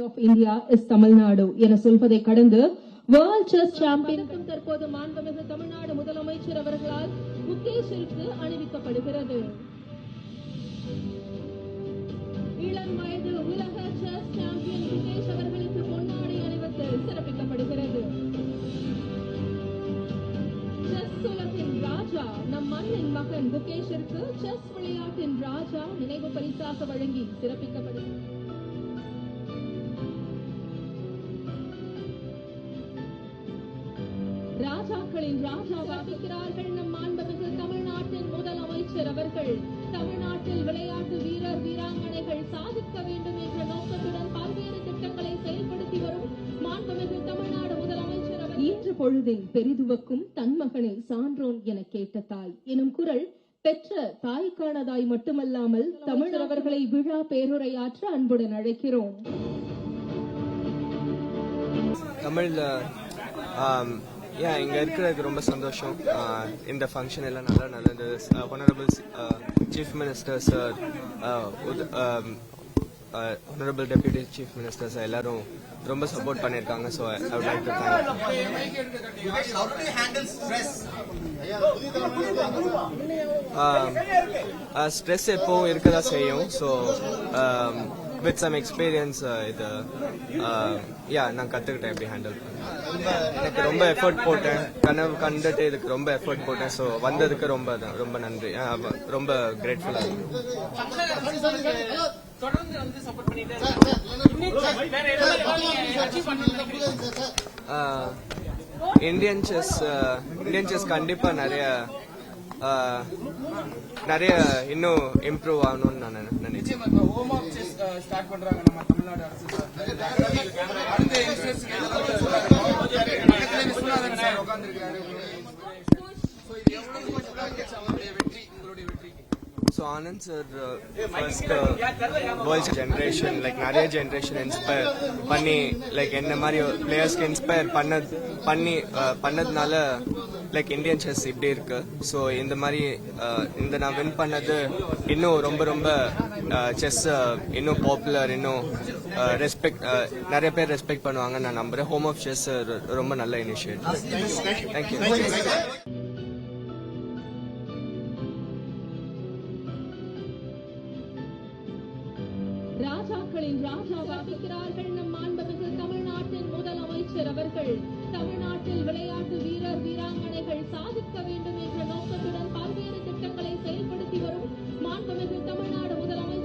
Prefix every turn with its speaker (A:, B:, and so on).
A: of India is Tamil Nadu என சொல்வதை கடந்து வேர்ல்ட் செஸ் சாம்பியன் தற்போது மாண்புமிகு தமிழ்நாடு முதலமைச்சர் அவர்களால் முகேஷிற்கு அணிவிக்கப்படுகிறது. இளம் வயது உலக செஸ் சாம்பியன் முகேஷ் அவர்களுக்கு பொன்னாடை அணிவித்து சிறப்பிக்கப்படுகிறது. செஸ் உலகின் ராஜா நம் மண்ணின் மகன் முகேஷிற்கு செஸ் விளையாட்டின் ராஜா நினைவு பரிசாக வழங்கி சிறப்பிக்கப்படுகிறது. ராஜாக்களின் ராஜாவாகிறார்கள் நம் மாண்புமிகு தமிழ்நாட்டின் முதலமைச்சர் அவர்கள். தமிழ்நாட்டில் விளையாட்டு வீரர் வீராங்கனைகள் சாதிக்க வேண்டும் என்ற நோக்கத்துடன் பல்வேறு திட்டங்களை செயல்படுத்தி வரும் மாண்புமிகு தமிழ்நாடு முதலமைச்சர் அவர் ஈன்ற பொழுதில் பெரிதுவக்கும் தன் மகனை சான்றோன் என கேட்ட தாய் எனும் குரல் பெற்ற தாய்க்கானதாய் மட்டுமல்லாமல் தமிழர் அவர்களை விழா பேருரையாற்ற அன்புடன் அழைக்கிறோம்.
B: தமிழ்ல இங்கே இருக்கிறதுக்கு ரொம்ப சந்தோஷம். இந்த ஃபங்க்ஷன் எல்லாம் நல்லா நடந்தது. Honourable chief minister sir, honourable deputy chief minister sir எல்லாரும் ரொம்ப சப்போர்ட் பண்ணியிருக்காங்க. So I would like to thank. Stress எப்பவும் இருக்கதா செய்யும். ஸோ வித் சம் எக்ஸ்பீரியன்ஸ் இது நான் கற்றுக்கிட்டேன் எப்படி ஹேண்டில் பண்ணேன். எனக்கு ரொம்ப எஃபர்ட் போட்டேன், கனவு கண்டுட்டு இதுக்கு ரொம்ப எஃபர்ட் போட்டேன். ஸோ வந்ததுக்கு ரொம்ப நன்றி, ரொம்ப கிரேட்ஃபுல்லாக இருக்கு. இந்தியன் செஸ் கண்டிப்பா நிறைய இன்னும் இம்ப்ரூவ் ஆகணும்னு நான் நினைச்சேன். So Anand sir first world generation நிறைய ஜென்ரேஷன் இன்ஸ்பயர் பண்ணி என்ன மாதிரி பிளேயர்ஸ்க்கு இன்ஸ்பயர் பண்ணதுனால இந்தியன் செஸ் இப்படி இருக்கு. ஸோ இந்த மாதிரி நான் வின் பண்ணது இன்னும் ரொம்ப செஸ் இன்னும் பாப்புலர், இன்னும் ரெஸ்பெக்ட் நிறைய பேர் ரெஸ்பெக்ட் பண்ணுவாங்க நான் நம்புறேன். ஹோம் ஆஃப் செஸ் ரொம்ப நல்ல இனிஷியேட்டிவ். தேங்க்யூ.
A: ராஜாக்களின் ராஜாவாகிறார்கள் நம் மாண்புமிகு தமிழ்நாட்டின் முதலமைச்சர் அவர்கள். தமிழ்நாட்டில் விளையாட்டு வீரர் வீராங்கனைகள் சாதிக்க வேண்டும் என்ற நோக்கத்துடன் பல்வேறு திட்டங்களை செயல்படுத்தி வரும் மாண்புமிகு தமிழ்நாடு முதலமைச்சர்